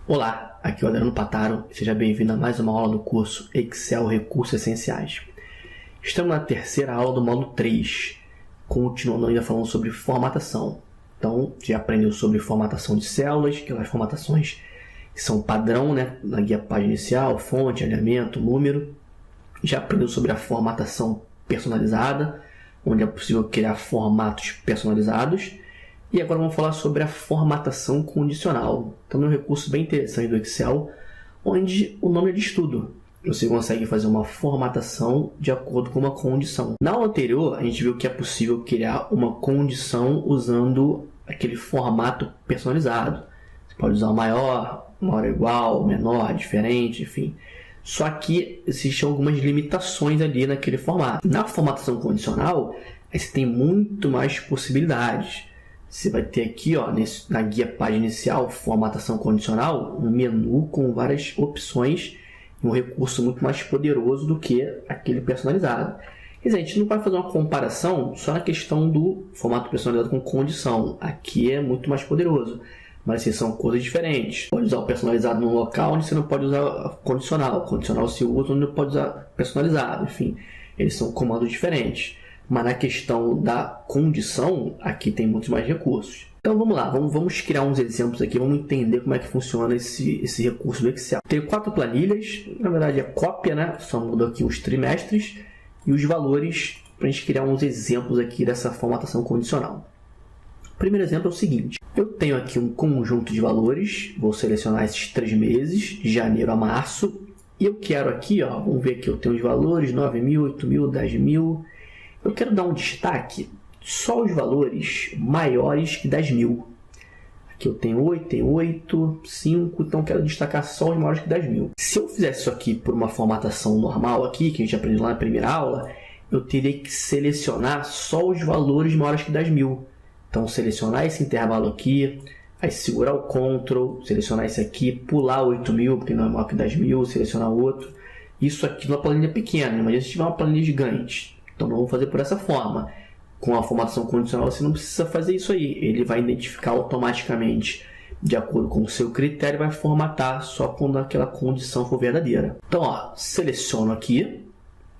Olá, aqui é o Adriano Pataro, seja bem-vindo a mais uma aula do curso Excel Recursos Essenciais. Estamos na terceira aula do módulo 3, continuando ainda falando sobre formatação. Então, já aprendeu sobre formatação de células, aquelas formatações que são padrão, na guia página inicial, fonte, alinhamento, número. Já aprendeu sobre a formatação personalizada, onde é possível criar formatos personalizados. E agora vamos falar sobre a formatação condicional. Também é um recurso bem interessante do Excel, onde o nome é de estudo. Você consegue fazer uma formatação de acordo com uma condição. Na aula anterior, a gente viu que é possível criar uma condição usando aquele formato personalizado. Você pode usar o maior igual, menor, diferente, enfim. Só que existem algumas limitações ali naquele formato. Na formatação condicional, você tem muito mais possibilidades. Você vai ter aqui, na guia página inicial, formatação condicional, um menu com várias opções e um recurso muito mais poderoso do que aquele personalizado. Quer dizer, a gente não vai fazer uma comparação só na questão do formato personalizado com condição. Aqui é muito mais poderoso, mas são coisas diferentes. Pode usar o personalizado num local onde você não pode usar o condicional. O condicional se usa onde não pode usar personalizado. Enfim, eles são comandos diferentes. Mas na questão da condição, aqui tem muitos mais recursos. Então vamos lá, vamos criar uns exemplos aqui, vamos entender como é que funciona esse recurso do Excel. Tenho 4 planilhas, na verdade é cópia, só mudou aqui os trimestres e os valores para a gente criar uns exemplos aqui dessa formatação condicional. O primeiro exemplo é o seguinte, eu tenho aqui um conjunto de valores, vou selecionar esses 3 meses, de janeiro a março, e eu quero aqui, vamos ver aqui, eu tenho os valores 9.000, 8.000, 10.000. Eu quero dar um destaque só os valores maiores que 10.000. Aqui eu tenho 8, 5, então eu quero destacar só os maiores que 10.000. Se eu fizesse isso aqui por uma formatação normal aqui, que a gente aprendeu lá na primeira aula, eu teria que selecionar só os valores maiores que 10.000. Então, selecionar esse intervalo aqui, aí segurar o Ctrl, selecionar esse aqui, pular 8.000, porque não é maior que 10.000, selecionar outro. Isso aqui numa planilha pequena, imagina se tiver uma planilha gigante. Então, não vamos fazer por essa forma. Com a formatação condicional, você não precisa fazer isso aí. Ele vai identificar automaticamente, de acordo com o seu critério, e vai formatar só quando aquela condição for verdadeira. Então, seleciono aqui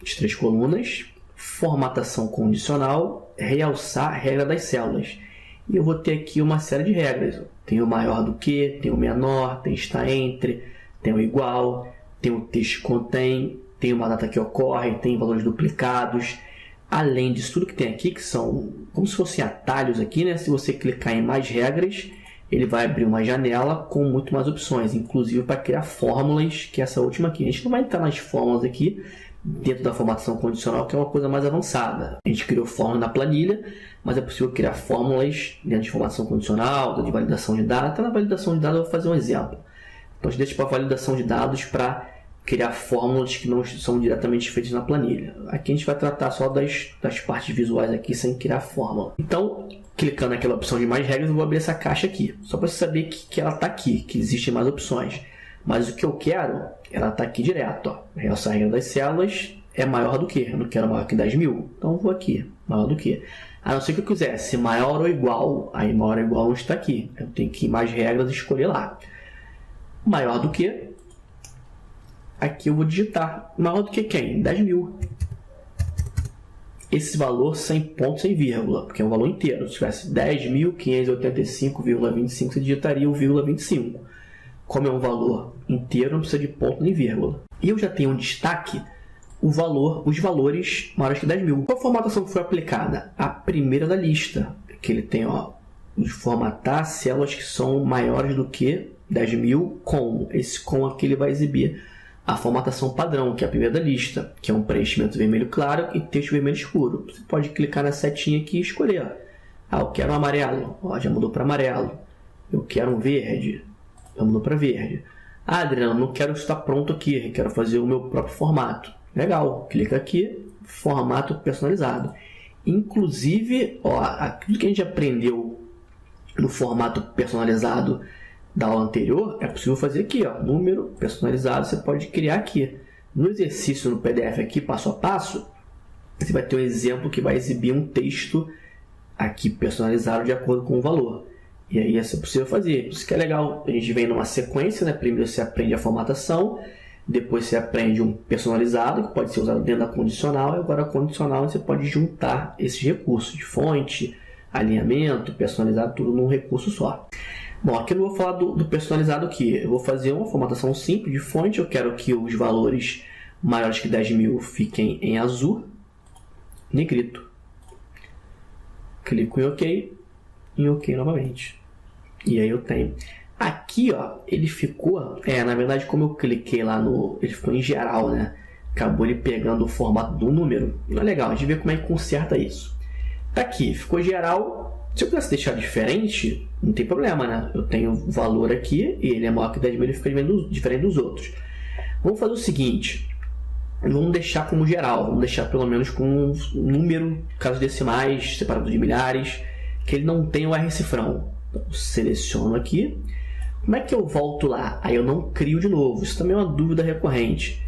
as 3 colunas, formatação condicional, realçar a regra das células. E eu vou ter aqui uma série de regras. Tem o maior do que, tem o menor, tem está entre, tem o igual, tem o texto que contém, tem uma data que ocorre, tem valores duplicados. Além disso, tudo que tem aqui, que são como se fossem atalhos aqui, Se você clicar em mais regras, ele vai abrir uma janela com muito mais opções, inclusive para criar fórmulas, que é essa última aqui. A gente não vai entrar nas fórmulas aqui, dentro da formatação condicional, que é uma coisa mais avançada. A gente criou fórmula na planilha, mas é possível criar fórmulas dentro de formatação condicional, de validação de dados. Até na validação de dados eu vou fazer um exemplo. Então, a gente deixa para validação de dados para criar fórmulas que não são diretamente feitas na planilha. Aqui a gente vai tratar só das partes visuais aqui, sem criar fórmula. Então, clicando naquela opção de mais regras, eu vou abrir essa caixa aqui. Só para você saber que ela está aqui, que existem mais opções. Mas o que eu quero, ela está aqui direto. Realçar a regra das células é maior do que. Eu não quero maior que 10.000. Então, eu vou aqui, maior do que. A não ser que eu quisesse maior ou igual. Aí, maior ou igual não está aqui. Eu tenho que ir em mais regras e escolher lá. Maior do que. Aqui eu vou digitar maior do que quem? 10.000. Esse valor sem ponto, sem vírgula, porque é um valor inteiro. Se tivesse 10.585,25, você digitaria o vírgula 25. Como é um valor inteiro, não precisa de ponto nem vírgula. E eu já tenho um destaque, os valores maiores que 10.000. Qual formatação que foi aplicada? A primeira da lista, que ele tem, de formatar células que são maiores do que 10.000 com. Esse com aqui ele vai exibir a formatação padrão, que é a primeira da lista, que é um preenchimento vermelho claro e texto vermelho escuro. Você pode clicar na setinha aqui e escolher. Eu quero um amarelo. Já mudou para amarelo. Eu quero um verde. Já mudou para verde. Adriano, não quero estar pronto aqui. Eu quero fazer o meu próprio formato. Legal. Clica aqui. Formato personalizado. Inclusive, aquilo que a gente aprendeu no formato personalizado da aula anterior, é possível fazer aqui, número personalizado, você pode criar aqui. No exercício no PDF aqui, passo a passo, você vai ter um exemplo que vai exibir um texto aqui personalizado de acordo com o valor. E aí isso é possível fazer. Isso que é legal. A gente vem numa sequência, né? Primeiro você aprende a formatação, depois você aprende um personalizado, que pode ser usado dentro da condicional, e agora a condicional você pode juntar esses recursos de fonte, alinhamento, personalizado, tudo num recurso só. Bom, aqui eu não vou falar do personalizado aqui. Eu vou fazer uma formatação simples de fonte. Eu quero que os valores maiores que 10.000 fiquem em azul, negrito. Clico em OK e OK novamente. E aí eu tenho. Aqui, ó, ele ficou... na verdade, como eu cliquei lá no... Ele ficou em geral, né? Acabou ele pegando o formato do número. Não é legal, a gente vê como é que conserta isso. Tá aqui, ficou geral. Se eu quisesse deixar diferente, não tem problema, né? Eu tenho o valor aqui e ele é maior que 10.000, ele fica diferente dos outros. Vamos fazer o seguinte. Vamos deixar como geral. Vamos deixar pelo menos com um número, casos decimais, separado de milhares, que ele não tenha o R cifrão. Então, seleciono aqui. Como é que eu volto lá? Aí eu não crio de novo. Isso também é uma dúvida recorrente.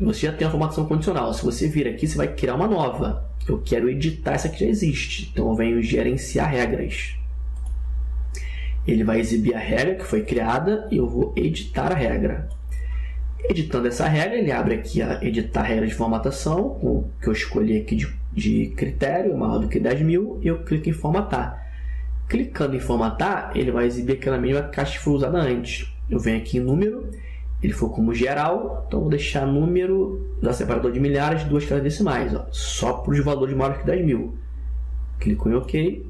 Você já tem a formatação condicional. Se você vir aqui, você vai criar uma nova. Eu quero editar essa que já existe. Então eu venho gerenciar regras. Ele vai exibir a regra que foi criada e eu vou editar a regra. Editando essa regra, ele abre aqui a editar regra de formatação, com o que eu escolhi aqui de critério, maior do que 10.000, e eu clico em formatar. Clicando em formatar, ele vai exibir aquela mesma caixa que foi usada antes. Eu venho aqui em número, ele for como geral, então vou deixar número da separador de milhares, 2 casas decimais, ó, só para os valores maiores que 10.000. Clico em OK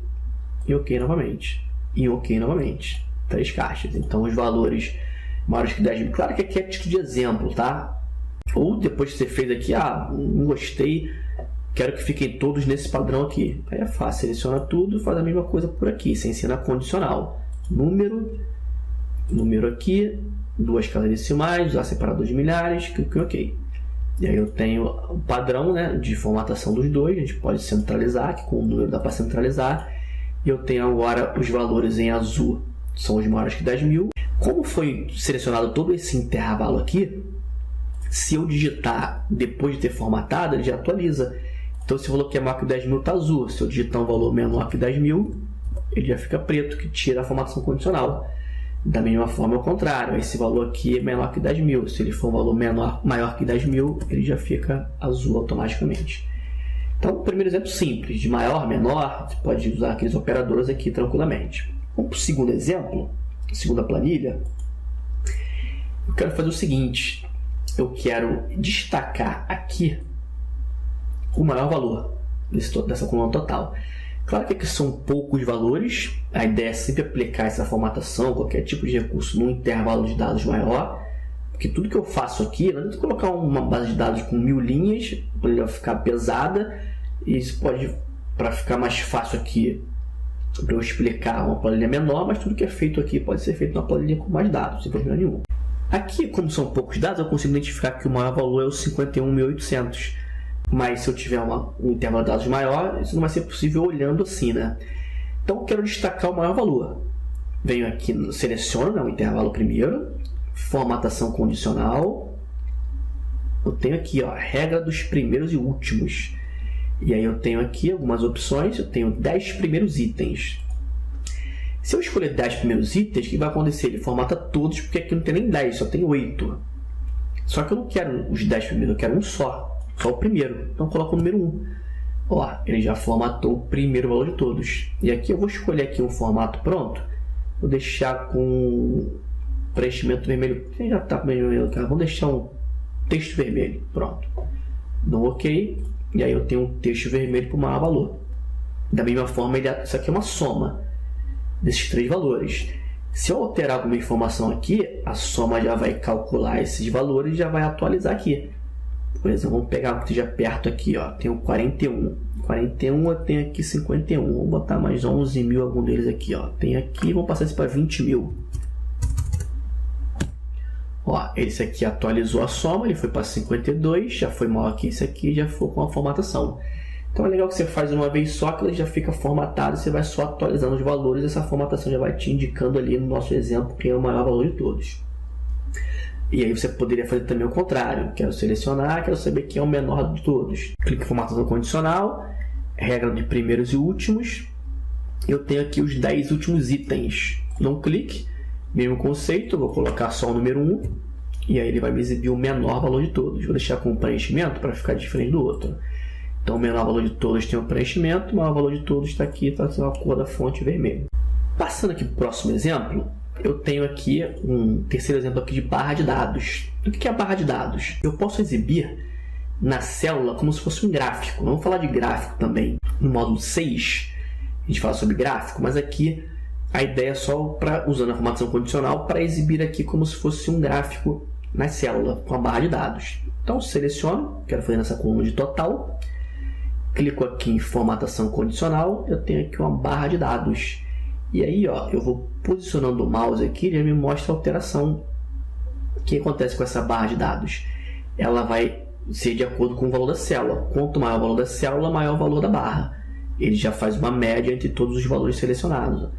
e OK novamente. E OK novamente. 3 caixas. Então os valores maiores que 10.000. Claro que aqui é título de exemplo, tá? Ou depois que você fez aqui, não gostei, quero que fiquem todos nesse padrão aqui. Aí é fácil, seleciona tudo e faz a mesma coisa por aqui, sem ser na condicional. Número aqui, 2 casas decimais, usar separador de milhares, clico em OK. E aí eu tenho o padrão, né, de formatação dos dois, a gente pode centralizar, aqui com o número dá para centralizar. E eu tenho agora os valores em azul, são os maiores que 10.000. Como foi selecionado todo esse intervalo aqui, se eu digitar depois de ter formatado, ele já atualiza. Então, se o valor que é maior que 10.000 está azul. Se eu digitar um valor menor que 10.000, ele já fica preto, que tira a formatação condicional. Da mesma forma, ao contrário. Esse valor aqui é menor que 10.000. Se ele for um valor maior que 10.000, ele já fica azul automaticamente. Então, o primeiro exemplo simples, de maior, menor, você pode usar aqueles operadores aqui tranquilamente. Vamos para o segundo exemplo, segunda planilha. Eu quero fazer o seguinte. Eu quero destacar aqui o maior valor dessa coluna total. Claro que aqui são poucos valores, a ideia é sempre aplicar essa formatação, qualquer tipo de recurso, num intervalo de dados maior, porque tudo que eu faço aqui, não adianta colocar uma base de dados com 1.000 linhas, para ela ficar pesada, e isso pode, para ficar mais fácil aqui, para eu explicar uma planilha menor, mas tudo que é feito aqui pode ser feito numa planilha com mais dados, sem problema nenhum. Aqui, como são poucos dados, eu consigo identificar que o maior valor é o 51.800. Mas se eu tiver um intervalo de dados maior, isso não vai ser possível olhando assim, né? Então eu quero destacar o maior valor. Venho aqui, seleciono, né, o intervalo primeiro, formatação condicional. Eu tenho aqui, ó, regra dos primeiros e últimos. E aí eu tenho aqui algumas opções, eu tenho 10 primeiros itens. Se eu escolher 10 primeiros itens, o que vai acontecer? Ele formata todos, porque aqui não tem nem 10, só tem 8. Só que eu não quero os 10 primeiros, eu quero um só o primeiro. Então eu coloco o número 1. Ó, ele já formatou o primeiro valor de todos. E aqui eu vou escolher aqui um formato pronto. Vou deixar com preenchimento vermelho. Já está com vermelho, cara. Vamos deixar um texto vermelho. Pronto. Dou OK. E aí eu tenho um texto vermelho para o maior valor. Da mesma forma, isso aqui é uma soma desses 3 valores. Se eu alterar alguma informação aqui, a soma já vai calcular esses valores e já vai atualizar aqui. Por exemplo, vamos pegar o que esteja perto aqui, ó. Tem o 41. 41 eu tenho aqui 51. Vamos botar mais 11.000 algum deles aqui, ó. Tem aqui, vamos passar isso para 20.000. Ó, esse aqui atualizou a soma, ele foi para 52, já foi maior que esse aqui, já foi com a formatação. Então é legal que você faz uma vez só, que ele já fica formatado, você vai só atualizando os valores, essa formatação já vai te indicando ali no nosso exemplo quem é o maior valor de todos. E aí você poderia fazer também o contrário. Quero selecionar, quero saber quem é o menor de todos. Clique em formatação condicional, regra de primeiros e últimos. Eu tenho aqui os 10 últimos itens. Dou um clique, mesmo conceito, vou colocar só o número 1 e aí ele vai me exibir o menor valor de todos. Vou deixar com preenchimento para ficar diferente do outro. Então o menor valor de todos tem o preenchimento, o maior valor de todos está aqui, está a cor da fonte vermelha. Passando aqui para o próximo exemplo, eu tenho aqui um terceiro exemplo aqui de barra de dados. O que é a barra de dados? Eu posso exibir na célula como se fosse um gráfico. Vamos falar de gráfico também. No módulo 6, a gente fala sobre gráfico, mas aqui a ideia é só para, usando a formatação condicional, para exibir aqui como se fosse um gráfico na célula, com a barra de dados. Então, seleciono, quero fazer nessa coluna de total, clico aqui em formatação condicional, eu tenho aqui uma barra de dados. E aí, ó, eu vou posicionando o mouse aqui e ele me mostra a alteração que acontece com essa barra de dados. Ela vai ser de acordo com o valor da célula. Quanto maior o valor da célula, maior o valor da barra. Ele já faz uma média entre todos os valores selecionados.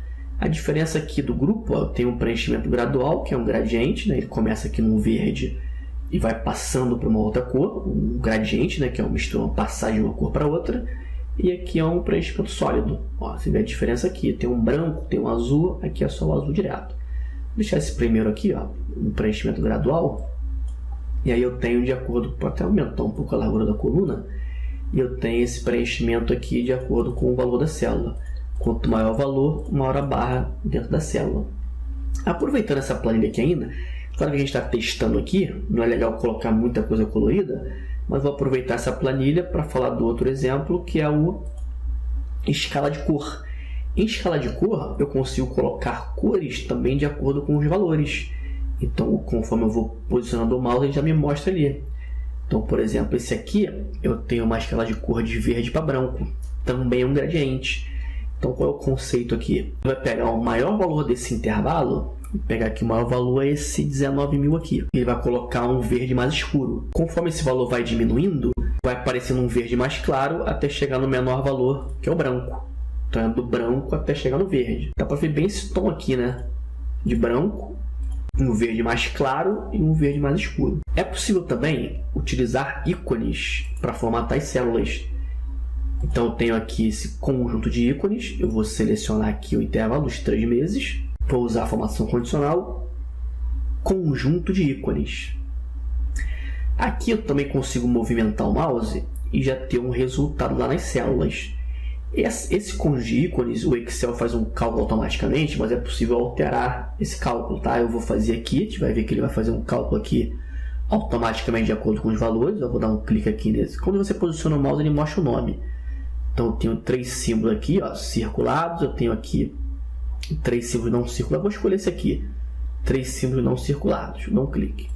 A diferença aqui do grupo, ó, tem um preenchimento gradual, que é um gradiente, né? Ele começa aqui no verde e vai passando para uma outra cor, um gradiente, né? Que é uma passagem de uma cor para outra. E aqui é um preenchimento sólido. Ó, você vê a diferença aqui. Tem um branco, tem um azul, aqui é só o azul direto. Vou deixar esse primeiro aqui, ó, um preenchimento gradual. E aí eu tenho de acordo, pode até aumentar um pouco a largura da coluna. E eu tenho esse preenchimento aqui de acordo com o valor da célula. Quanto maior o valor, maior a barra dentro da célula. Aproveitando essa planilha aqui ainda, claro que a gente está testando aqui, não é legal colocar muita coisa colorida, mas vou aproveitar essa planilha para falar do outro exemplo, que é o escala de cor. Em escala de cor, eu consigo colocar cores também de acordo com os valores. Então, conforme eu vou posicionando o mouse, ele já me mostra ali. Então, por exemplo, esse aqui, eu tenho uma escala de cor de verde para branco. Também é um gradiente. Então, qual é o conceito aqui? Vai pegar o maior valor desse intervalo, e pegar aqui o maior valor é esse 19.000 aqui. Ele vai colocar um verde mais escuro. Conforme esse valor vai diminuindo, vai aparecendo um verde mais claro até chegar no menor valor, que é o branco. Então, é do branco até chegar no verde. Dá para ver bem esse tom aqui, né? De branco, um verde mais claro e um verde mais escuro. É possível também utilizar ícones para formatar as células. Então eu tenho aqui esse conjunto de ícones, eu vou selecionar aqui o intervalo dos 3 meses, vou usar a formação condicional, conjunto de ícones. Aqui eu também consigo movimentar o mouse e já ter um resultado lá nas células. Esse conjunto de ícones, o Excel faz um cálculo automaticamente, mas é possível alterar esse cálculo, tá? Eu vou fazer aqui, a gente vai ver que ele vai fazer um cálculo aqui automaticamente de acordo com os valores. Eu vou dar um clique aqui nesse. Quando você posiciona o mouse, ele mostra o nome. Então eu tenho 3 símbolos aqui, ó, circulados, eu tenho aqui 3 símbolos não circulados, vou escolher esse aqui, 3 símbolos não circulados, dá um clique.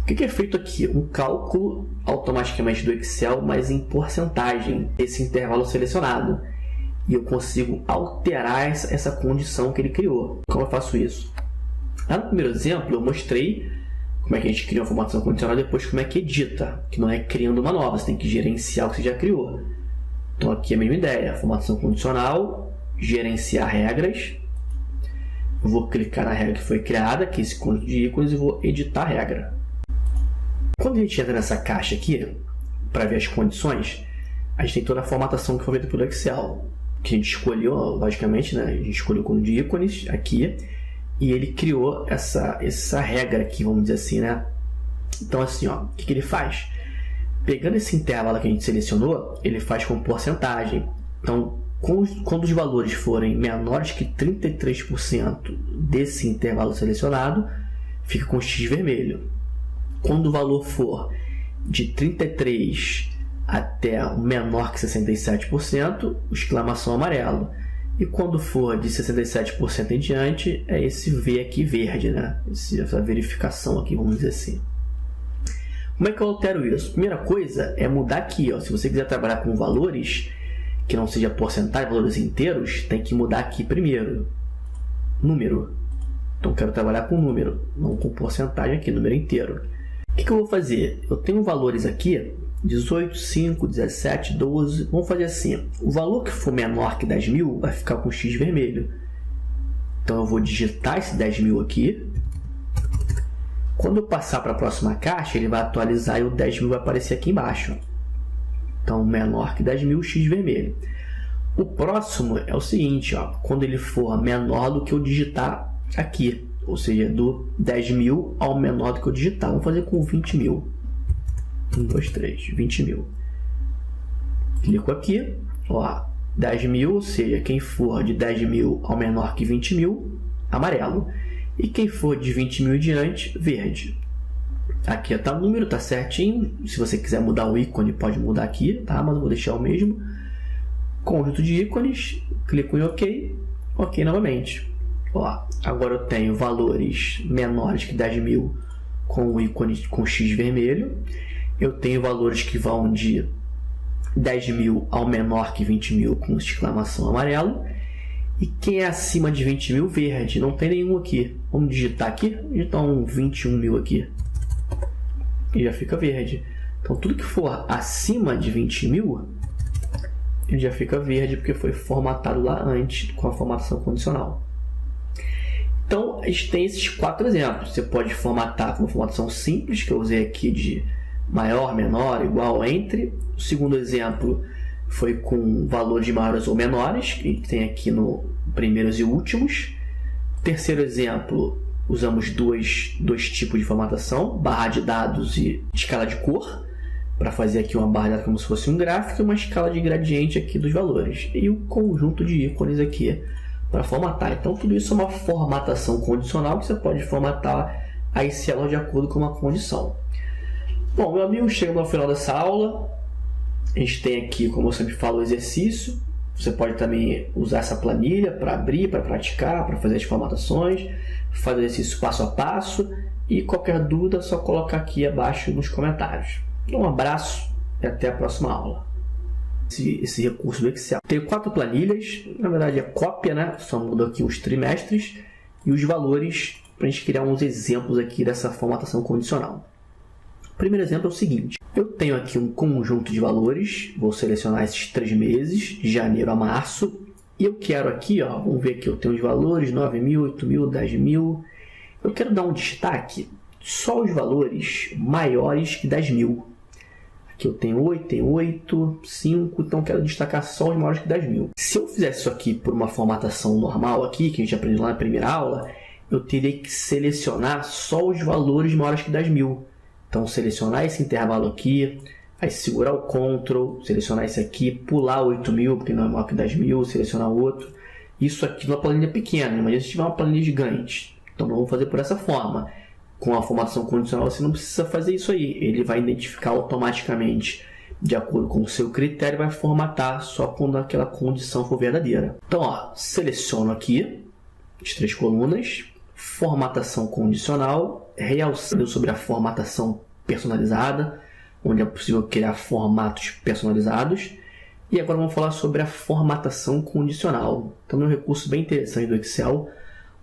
O que é feito aqui? Um cálculo automaticamente do Excel, mas em porcentagem, esse intervalo selecionado. E eu consigo alterar essa condição que ele criou. Como eu faço isso? Lá no primeiro exemplo, eu mostrei como é que a gente cria uma formação condicional e depois como é que edita, que não é criando uma nova, você tem que gerenciar o que você já criou. Então aqui é a mesma ideia, formação condicional, gerenciar regras. Eu vou clicar na regra que foi criada, que é esse conjunto de ícones, e vou editar a regra. Quando a gente entra nessa caixa aqui, para ver as condições, a gente tem toda a formatação que foi feita pelo Excel, que a gente escolheu, logicamente, né? A gente escolheu o conjunto de ícones aqui, e ele criou essa regra aqui, vamos dizer assim, né? Então assim, ó, o que ele faz? Pegando esse intervalo que a gente selecionou, ele faz com porcentagem. Então, quando os valores forem menores que 33% desse intervalo selecionado, fica com X vermelho. Quando o valor for de 33% até menor que 67%, exclamação amarelo. E quando for de 67% em diante, é esse V aqui verde, né? Essa verificação aqui, vamos dizer assim. Como é que eu altero isso? Primeira coisa é mudar aqui, ó. Se você quiser trabalhar com valores que não seja porcentagem, valores inteiros, tem que mudar aqui primeiro. Número. Então, quero trabalhar com número, não com porcentagem aqui, número inteiro. O que eu vou fazer? Eu tenho valores aqui, 18, 5, 17, 12. Vamos fazer assim. O valor que for menor que 10.000 vai ficar com X vermelho. Então, eu vou digitar esse 10.000 aqui. Quando eu passar para a próxima caixa, ele vai atualizar e o 10.000 vai aparecer aqui embaixo. Então, menor que 10.000, X vermelho. O próximo é o seguinte, ó, quando ele for menor do que eu digitar aqui, ou seja, do 10.000 ao menor do que eu digitar. Vamos fazer com 20.000. 1, 2, 3, 20.000. Clico aqui, ó, 10.000, ou seja, quem for de 10.000 ao menor que 20.000, amarelo. E quem for de 20.000 em diante, verde. Aqui está o número, está certinho. Se você quiser mudar o ícone, pode mudar aqui, tá? Mas eu vou deixar o mesmo. Conjunto de ícones, clico em OK, OK novamente. Ó, agora eu tenho valores menores que 10.000 com o ícone com X vermelho. Eu tenho valores que vão de 10.000 ao menor que 20.000 com exclamação amarelo. E quem é acima de 20.000, verde. Não tem nenhum aqui. Vamos digitar aqui. Digitar um 21.000 aqui. E já fica verde. Então, tudo que for acima de 20.000, ele já fica verde, porque foi formatado lá antes com a formatação condicional. Então, a gente tem esses 4 exemplos. Você pode formatar com uma formatação simples, que eu usei aqui de maior, menor, igual, entre. O segundo exemplo foi com valores maiores ou menores, que tem aqui no primeiros e últimos. Terceiro exemplo, usamos dois tipos de formatação, barra de dados e escala de cor, para fazer aqui uma barra de dados como se fosse um gráfico e uma escala de gradiente aqui dos valores. E o conjunto de ícones aqui para formatar. Então, tudo isso é uma formatação condicional que você pode formatar as células de acordo com uma condição. Bom, meu amigo, chegamos ao final dessa aula. A gente tem aqui, como eu sempre falo, o exercício. Você pode também usar essa planilha para abrir, para praticar, para fazer as formatações, fazer o exercício passo a passo. E qualquer dúvida é só colocar aqui abaixo nos comentários. Um abraço e até a próxima aula. Esse recurso do Excel. Tenho 4 planilhas, na verdade é cópia, né? Só mudo aqui os trimestres e os valores para a gente criar uns exemplos aqui dessa formatação condicional. O primeiro exemplo é o seguinte: eu tenho aqui um conjunto de valores, vou selecionar esses 3 meses, de janeiro a março, e eu quero aqui, ó, vamos ver aqui, eu tenho os valores 9.000, 8.000, 10.000. Eu quero dar um destaque só os valores maiores que 10.000. Aqui eu tenho 8, 5, então eu quero destacar só os maiores que 10.000. Se eu fizesse isso aqui por uma formatação normal aqui, que a gente aprendeu lá na primeira aula, eu teria que selecionar só os valores maiores que 10.000. Então, selecionar esse intervalo aqui, aí segurar o Ctrl, selecionar esse aqui, pular 8.000, porque não é maior que 10.000, selecionar o outro. Isso aqui numa planilha pequena, imagina se tiver uma planilha gigante. Então, vamos fazer por essa forma. Com a formatação condicional, você não precisa fazer isso aí. Ele vai identificar automaticamente, de acordo com o seu critério, vai formatar só quando aquela condição for verdadeira. Então, ó, seleciono aqui as 3 colunas, formatação condicional, realçando sobre a formatação personalizada, onde é possível criar formatos personalizados. E agora vamos falar sobre a formatação condicional. Então, é um recurso bem interessante do Excel,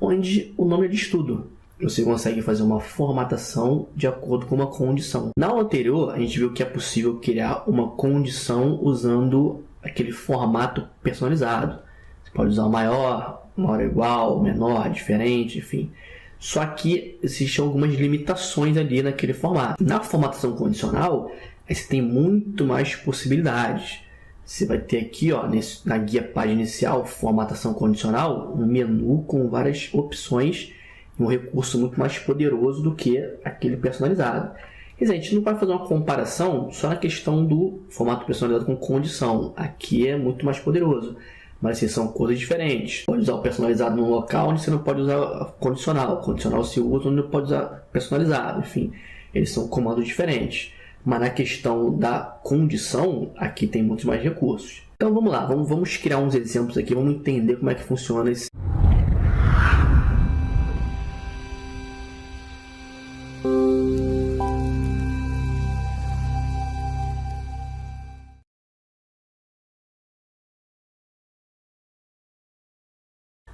onde o nome é de estudo. Você consegue fazer uma formatação de acordo com uma condição. Na aula anterior, a gente viu que é possível criar uma condição usando aquele formato personalizado. Você pode usar o maior igual, menor, diferente, enfim. Só que existem algumas limitações ali naquele formato. Na formatação condicional, você tem muito mais possibilidades. Você vai ter aqui, ó, na guia página inicial, formatação condicional, um menu com várias opções, um recurso muito mais poderoso do que aquele personalizado. Quer dizer, a gente não vai fazer uma comparação só na questão do formato personalizado com condição. Aqui é muito mais poderoso, mas assim, são coisas diferentes. Pode usar o personalizado num local onde você não pode usar o condicional. O condicional se usa onde não pode usar personalizado. Enfim, eles são comandos diferentes. Mas na questão da condição, aqui tem muitos mais recursos. Então vamos lá, vamos criar uns exemplos aqui, vamos entender como é que funciona esse.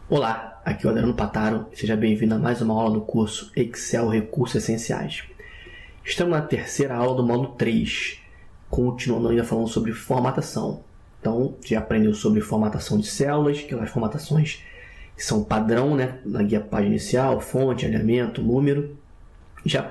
Olá, aqui é o Adriano Pataro, seja bem-vindo a mais uma aula do curso Excel Recursos Essenciais. Estamos na terceira aula do módulo 3, continuando ainda falando sobre formatação. Então, já aprendeu sobre formatação de células, aquelas formatações que são padrão, né? Na guia página inicial, fonte, alinhamento, número. Já